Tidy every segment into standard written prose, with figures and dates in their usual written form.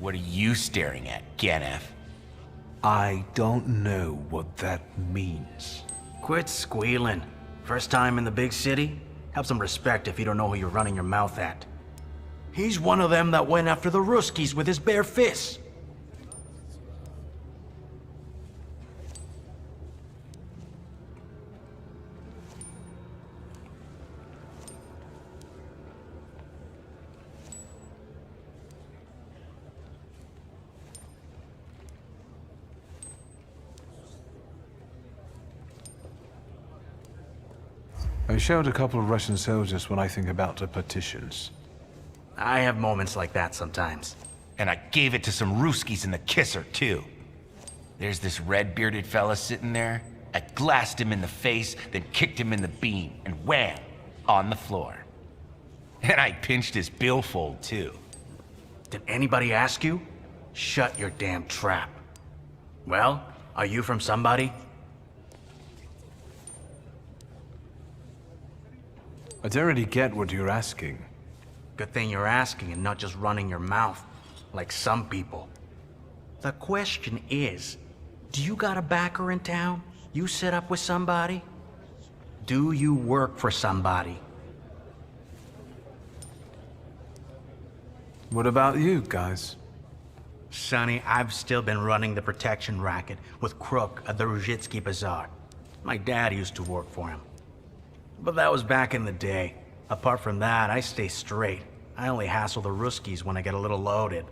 What are you staring at, Ganef? I don't know what that means. Quit squealing. First time in the big city? Have some respect if you don't know who you're running your mouth at. He's one of them that went after the Ruskies with his bare fists. I showed a couple of Russian soldiers when I think about the partitions. I have moments like that sometimes. And I gave it to some Ruskies in the kisser, too. There's this red-bearded fella sitting there. I glassed him in the face, then kicked him in the bean, and wham! On the floor. And I pinched his billfold, too. Did anybody ask you? Shut your damn trap. Well, are you from somebody? I don't really get what you're asking. Good thing you're asking and not just running your mouth, like some people. The question is, do you got a backer in town? You set up with somebody? Do you work for somebody? What about you guys? Sonny, I've still been running the protection racket with Crook at the Ruzhitsky Bazaar. My dad used to work for him. But that was back in the day. Apart from that, I stay straight. I only hassle the Ruskies when I get a little loaded.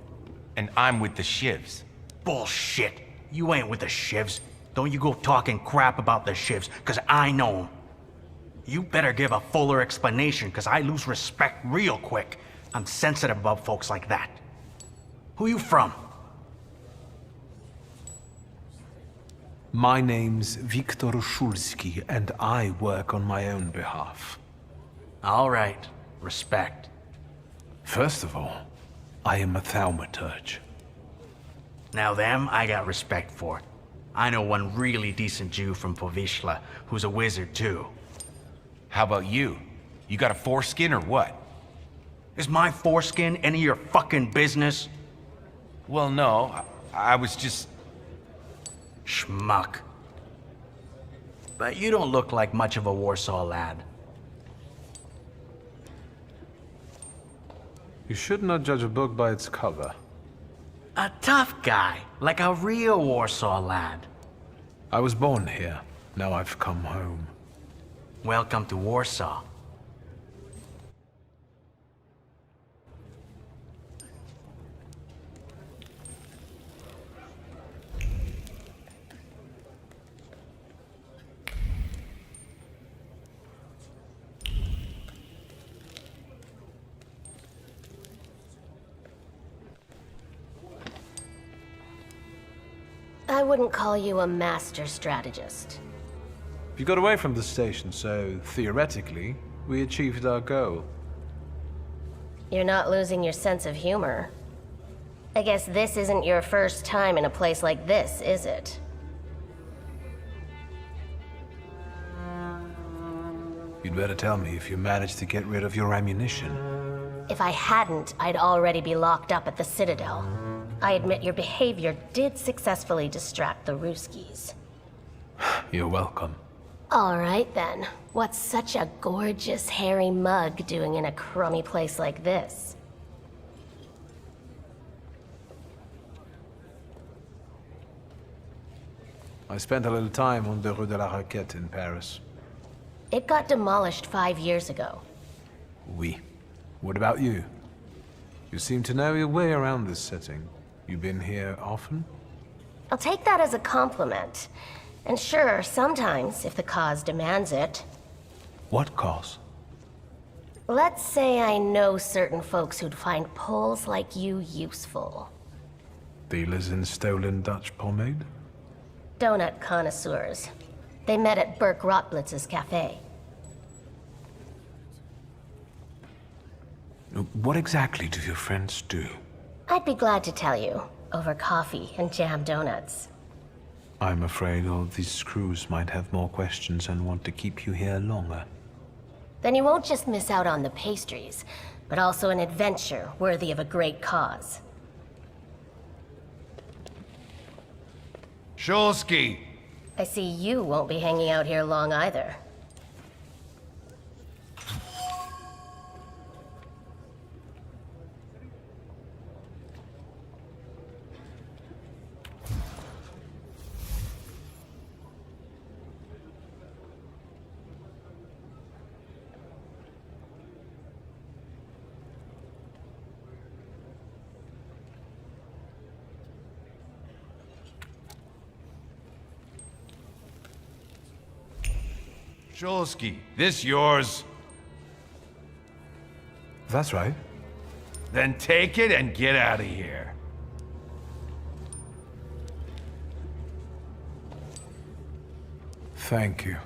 And I'm with the Shivs. Bullshit! You ain't with the Shivs. Don't you go talking crap about the Shivs, cause I know them. You better give a fuller explanation, cause I lose respect real quick. I'm sensitive about folks like that. Who you from? My name's Viktor Shulsky, and I work on my own behalf. All right. Respect. First of all, I am a Thaumaturge. Now them, I got respect for. I know one really decent Jew from Povishla, who's a wizard too. How about you? You got a foreskin or what? Is my foreskin any of your fucking business? Well, no. I was just... Schmuck. But you don't look like much of a Warsaw lad. You should not judge a book by its cover. A tough guy, like a real Warsaw lad. I was born here. Now I've come home. Welcome to Warsaw. I wouldn't call you a master strategist. You got away from the station, so theoretically, we achieved our goal. You're not losing your sense of humor. I guess this isn't your first time in a place like this, is it? You'd better tell me if you managed to get rid of your ammunition. If I hadn't, I'd already be locked up at the Citadel. I admit your behavior did successfully distract the Ruskies. You're welcome. All right then. What's such a gorgeous, hairy mug doing in a crummy place like this? I spent a little time on the Rue de la Raquette in Paris. It got demolished 5 years ago. Oui. What about you? You seem to know your way around this setting. You been here often? I'll take that as a compliment. And sure, sometimes, if the cause demands it. What cause? Let's say I know certain folks who'd find poles like you useful. Dealers in stolen Dutch pomade? Donut connoisseurs. They met at Burke Rotblitz's cafe. What exactly do your friends do? I'd be glad to tell you, over coffee and jam donuts. I'm afraid all these crews might have more questions and want to keep you here longer. Then you won't just miss out on the pastries, but also an adventure worthy of a great cause. Shulsky! I see you won't be hanging out here long either. Shulsky, this yours? That's right. Then take it and get out of here. Thank you.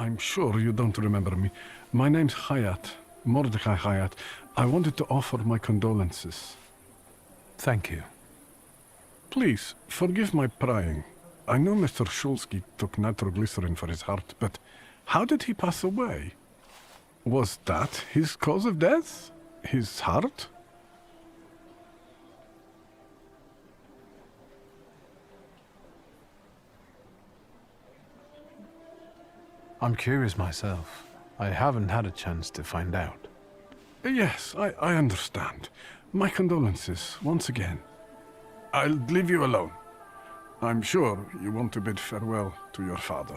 I'm sure you don't remember me. My name's Hayat, Mordecai Hayat. I wanted to offer my condolences. Thank you. Please, forgive my prying. I know Mr. Shulsky took nitroglycerin for his heart, but how did he pass away? Was that his cause of death? His heart? I'm curious myself. I haven't had a chance to find out. Yes, I understand. My condolences, once again. I'll leave you alone. I'm sure you want to bid farewell to your father.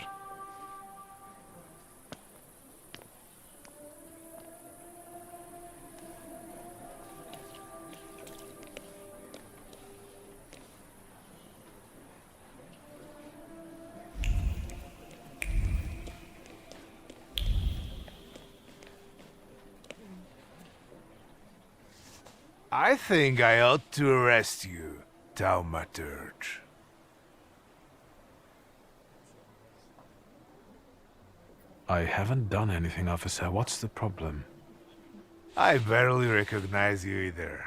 I think I ought to arrest you, Thaumaturge. I haven't done anything, officer. What's the problem? I barely recognize you either.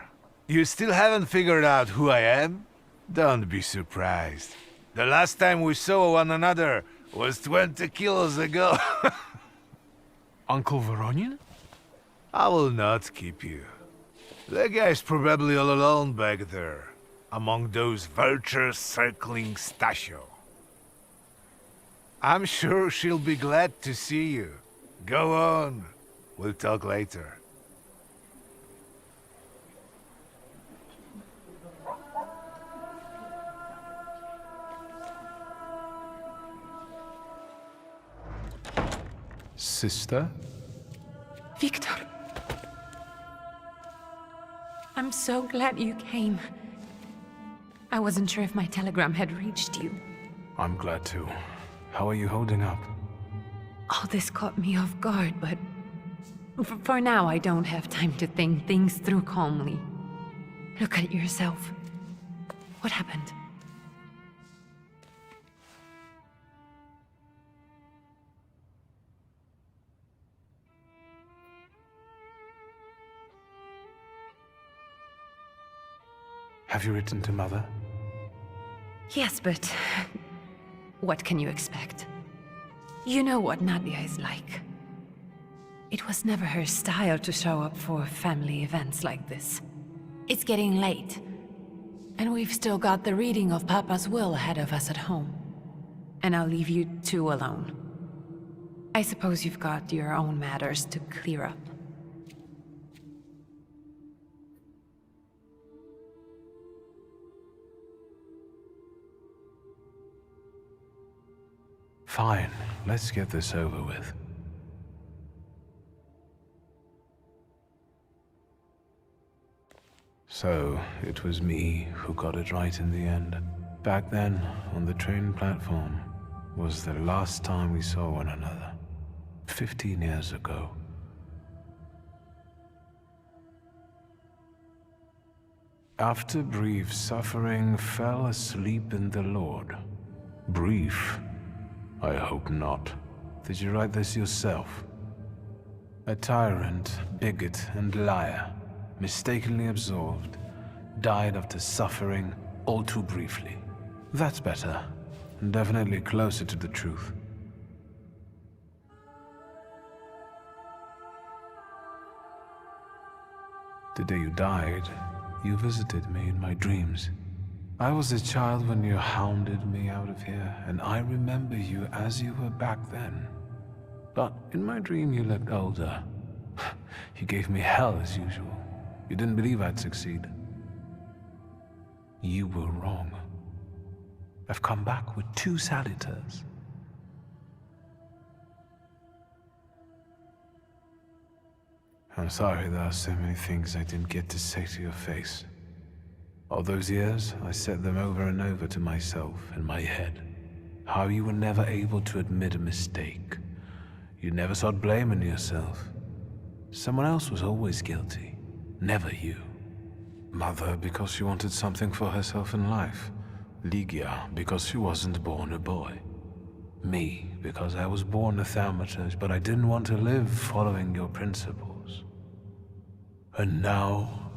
You still haven't figured out who I am? Don't be surprised. The last time we saw one another was 20 kilos ago. Uncle Voronian? I will not keep you. The guy's probably all alone back there, among those vultures circling Stasio. I'm sure she'll be glad to see you. Go on. We'll talk later. Sister? Victor. I'm so glad you came. I wasn't sure if my telegram had reached you. I'm glad too. How are you holding up? All this caught me off guard, but for now I don't have time to think things through calmly. Look at yourself. What happened? Have you written to Mother? Yes, but what can you expect? You know what Nadia is like. It was never her style to show up for family events like this. It's getting late, and we've still got the reading of Papa's will ahead of us at home. And I'll leave you two alone. I suppose you've got your own matters to clear up. Fine, let's get this over with. So, it was me who got it right in the end. Back then, on the train platform, was the last time we saw one another. 15 years ago. After brief suffering, fell asleep in the Lord. Brief? I hope not. Did you write this yourself? A tyrant, bigot, and liar, mistakenly absolved, died after suffering all too briefly. That's better, and definitely closer to the truth. The day you died, you visited me in my dreams. I was a child when you hounded me out of here, and I remember you as you were back then. But in my dream you looked older. You gave me hell as usual. You didn't believe I'd succeed. You were wrong. I've come back with 2 salutars. I'm sorry there are so many things I didn't get to say to your face. All those years, I said them over and over to myself in my head. How you were never able to admit a mistake. You never sought blame in yourself. Someone else was always guilty, never you. Mother, because she wanted something for herself in life. Ligia, because she wasn't born a boy. Me, because I was born a Thaumaturge, but I didn't want to live following your principles. And now...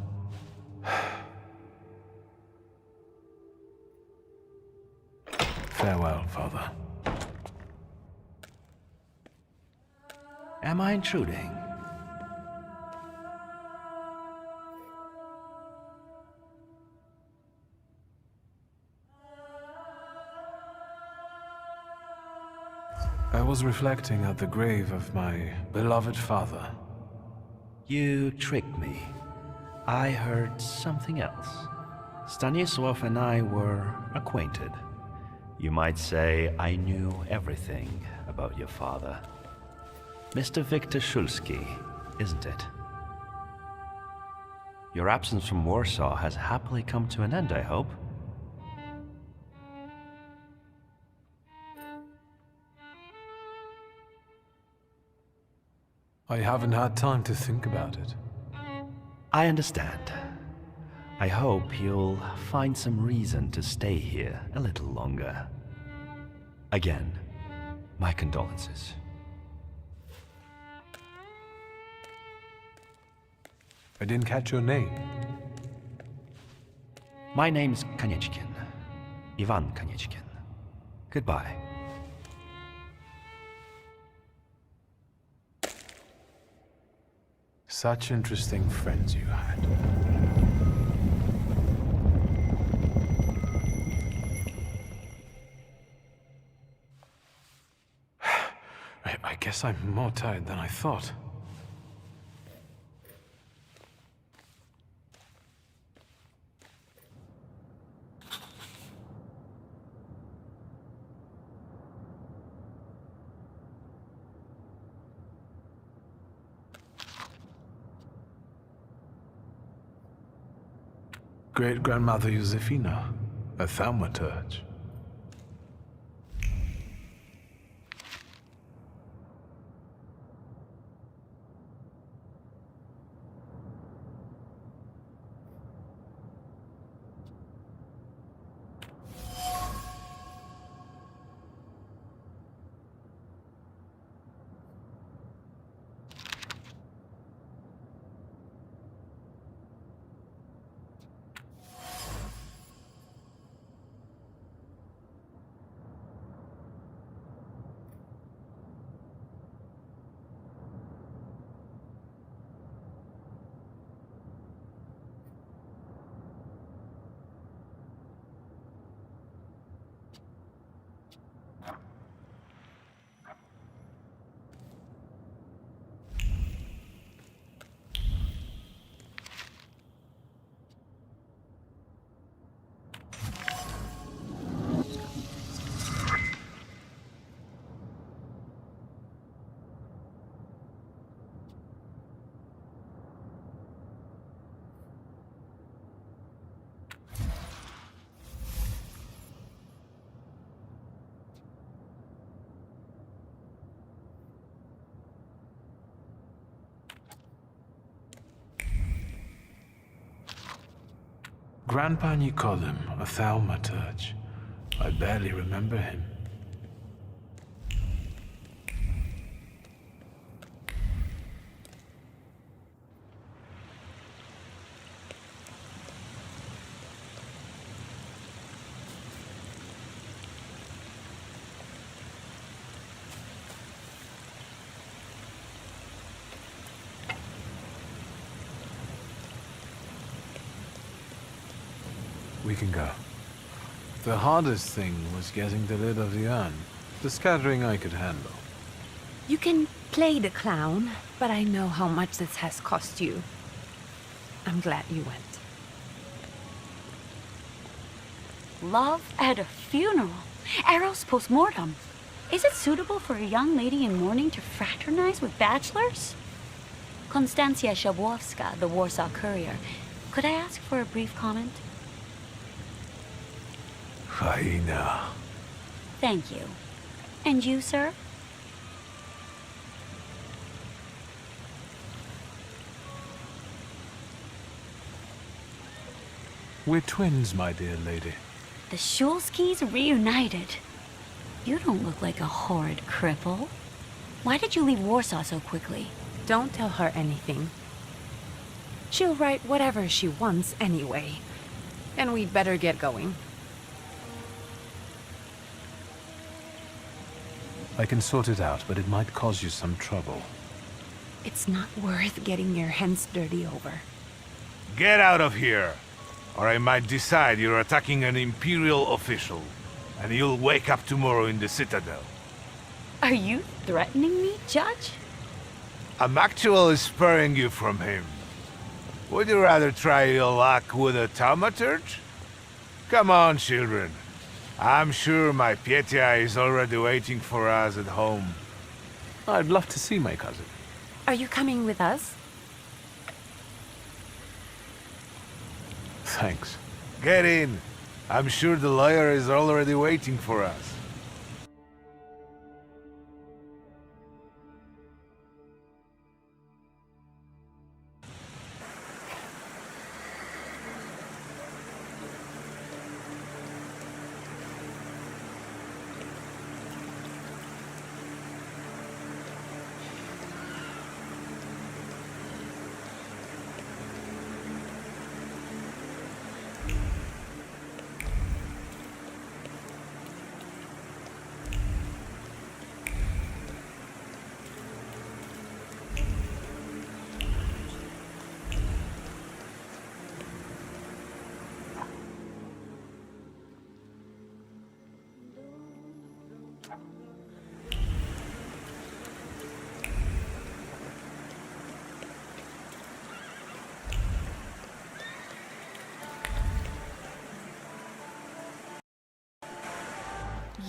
Farewell, Father. Am I intruding? I was reflecting at the grave of my beloved father. You tricked me. I heard something else. Stanisław and I were acquainted. You might say I knew everything about your father. Mr. Victor Szulski, isn't it? Your absence from Warsaw has happily come to an end, I hope. I haven't had time to think about it. I understand. I hope you'll find some reason to stay here a little longer. Again, my condolences. I didn't catch your name. My name's Kanieczkin. Ivan Kanieczkin. Goodbye. Such interesting friends you had. I guess I'm more tired than I thought. Great-grandmother Josefina, a Thaumaturge. Grandpa Nikodem, a Thaumaturge. I barely remember him. We can go. The hardest thing was getting the lid of the urn. The scattering I could handle. You can play the clown, but I know how much this has cost you. I'm glad you went. Love at a funeral. Eros post-mortem. Is it suitable for a young lady in mourning to fraternize with bachelors? Konstancja Szabłowska, the Warsaw Courier. Could I ask for a brief comment? Faina. Thank you. And you, sir? We're twins, my dear lady. The Szulskis reunited. You don't look like a horrid cripple. Why did you leave Warsaw so quickly? Don't tell her anything. She'll write whatever she wants anyway. And we'd better get going. I can sort it out, but it might cause you some trouble. It's not worth getting your hands dirty over. Get out of here, or I might decide you're attacking an Imperial official, and you'll wake up tomorrow in the Citadel. Are you threatening me, Judge? I'm actually sparing you from him. Would you rather try your luck with a Thaumaturge? Come on, children. I'm sure my Pietia is already waiting for us at home. I'd love to see my cousin. Are you coming with us? Thanks. Get in. I'm sure the lawyer is already waiting for us.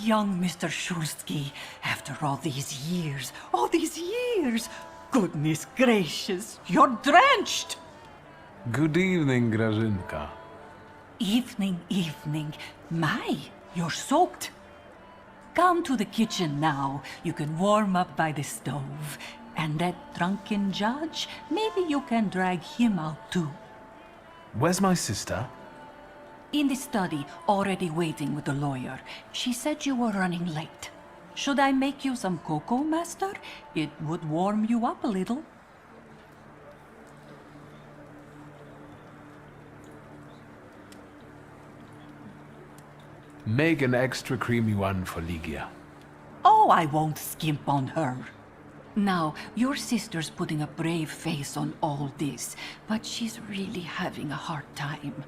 Young Mr. Shulsky, after all these years, goodness gracious, you're drenched! Good evening, Grażynka. Evening. My, you're soaked. Come to the kitchen now. You can warm up by the stove. And that drunken judge, maybe you can drag him out too. Where's my sister? In the study, already waiting with the lawyer. She said you were running late. Should I make you some cocoa, master? It would warm you up a little. Make an extra creamy one for Ligia. Oh, I won't skimp on her. Now, your sister's putting a brave face on all this, but she's really having a hard time.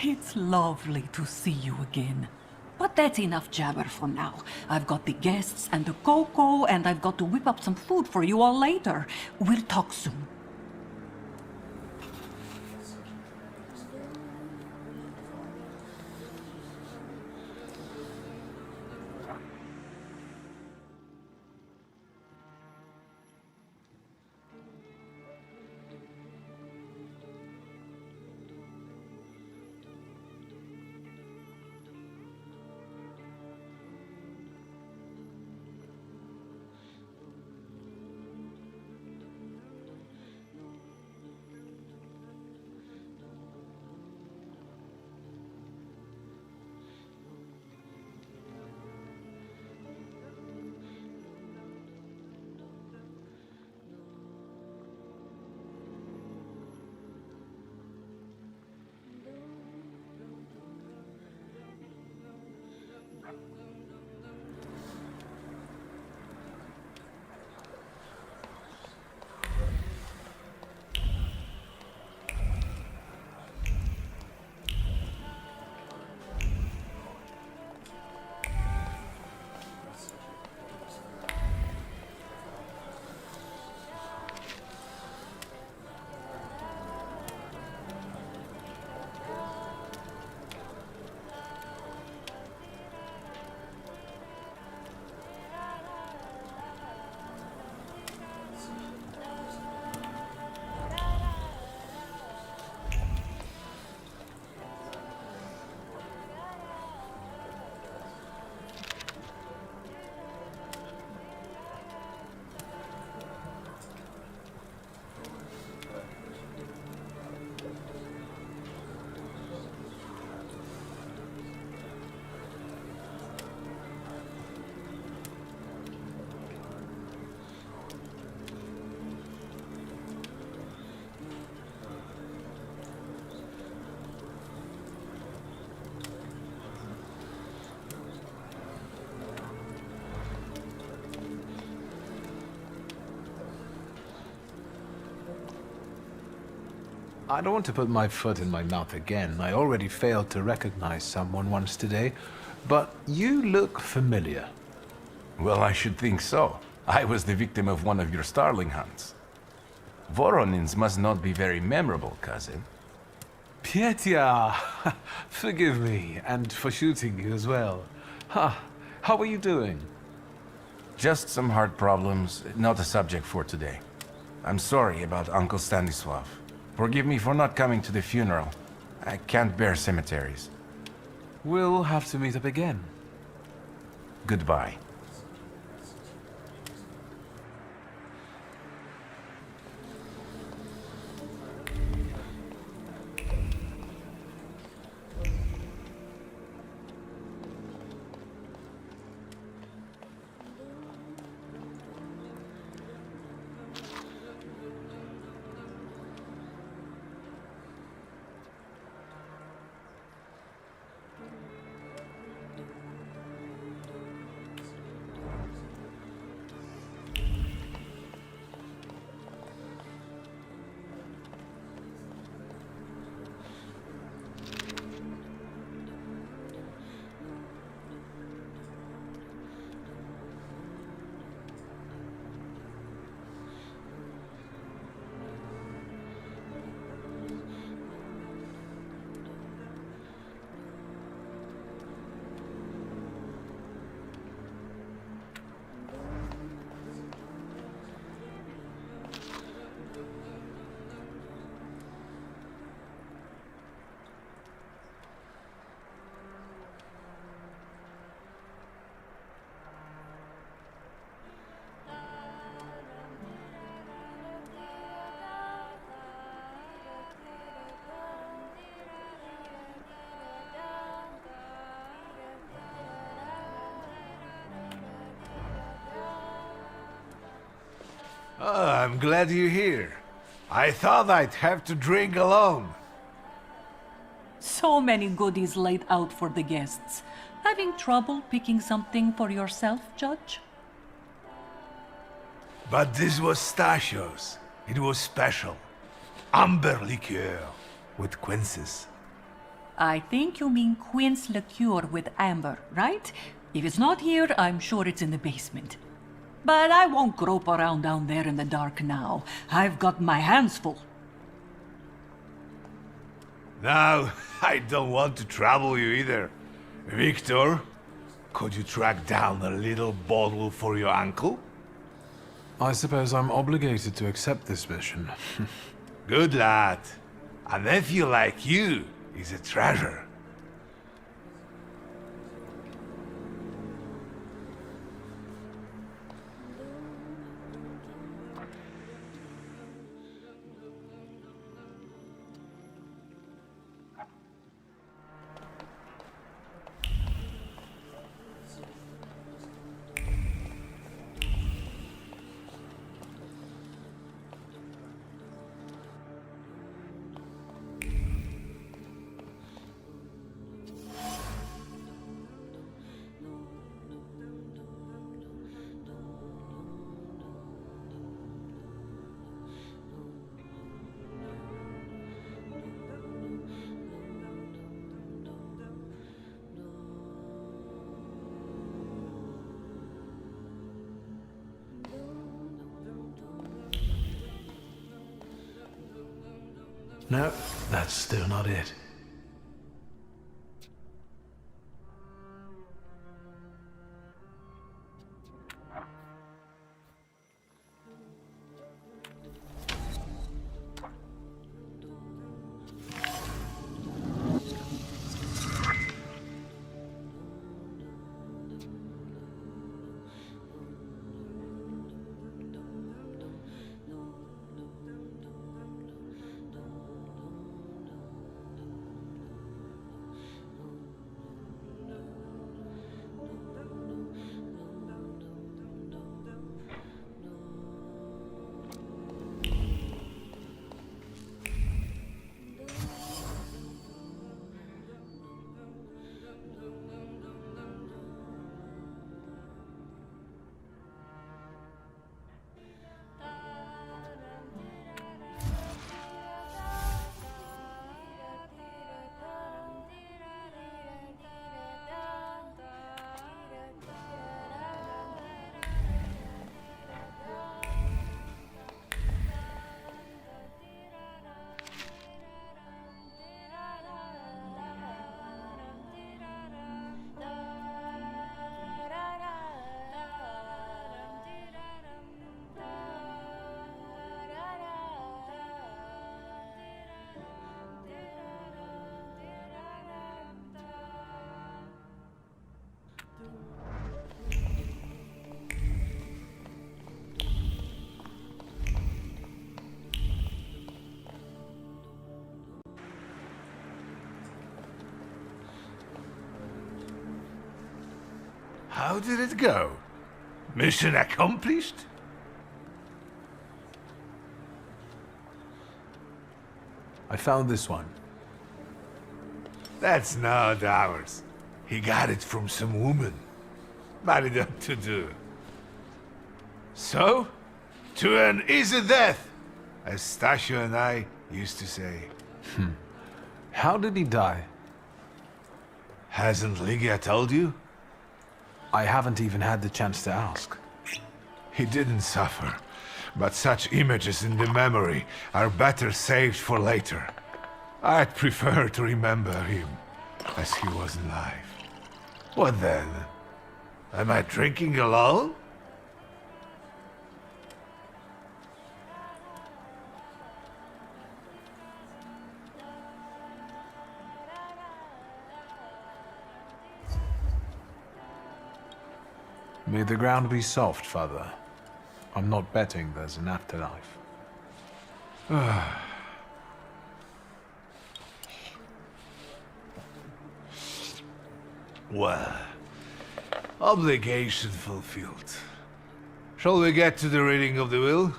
It's lovely to see you again. But that's enough jabber for now. I've got the guests and the cocoa, and I've got to whip up some food for you all later. We'll talk soon. I don't want to put my foot in my mouth again. I already failed to recognize someone once today, but you look familiar. Well, I should think so. I was the victim of one of your starling hunts. Voronins must not be very memorable, cousin. Pietya, forgive me, and for shooting you as well. How are you doing? Just some heart problems, not a subject for today. I'm sorry about Uncle Stanislav. Forgive me for not coming to the funeral. I can't bear cemeteries. We'll have to meet up again. Goodbye. Oh, I'm glad you're here. I thought I'd have to drink alone. So many goodies laid out for the guests. Having trouble picking something for yourself, Judge? But this was Stashio's. It was special. Amber liqueur with quinces. I think you mean quince liqueur with amber, right? If it's not here, I'm sure it's in the basement. But I won't grope around down there in the dark now. I've got my hands full. Now, I don't want to trouble you either. Victor, could you track down a little bottle for your uncle? I suppose I'm obligated to accept this mission. Good lad. A nephew like you is a treasure. No, that's still not it. How did it go? Mission accomplished? I found this one. That's not ours. He got it from some woman. Bad enough to do. So, to an easy death, as Stasio and I used to say. How did he die? Hasn't Lygia told you? I haven't even had the chance to ask. He didn't suffer, but such images in the memory are better saved for later. I'd prefer to remember him as he was alive. What then? Am I drinking alone? May the ground be soft, Father. I'm not betting there's an afterlife. Well, obligation fulfilled. Shall we get to the reading of the will?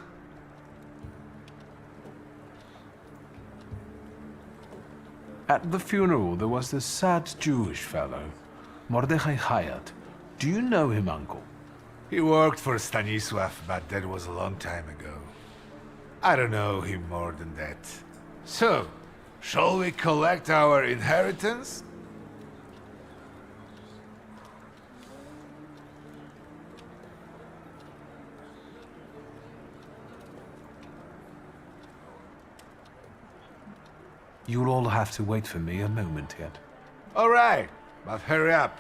At the funeral, there was this sad Jewish fellow, Mordechai Hayat. Do you know him, Uncle? He worked for Stanisław, but that was a long time ago. I don't know him more than that. So, shall we collect our inheritance? You'll all have to wait for me a moment yet. All right, but hurry up.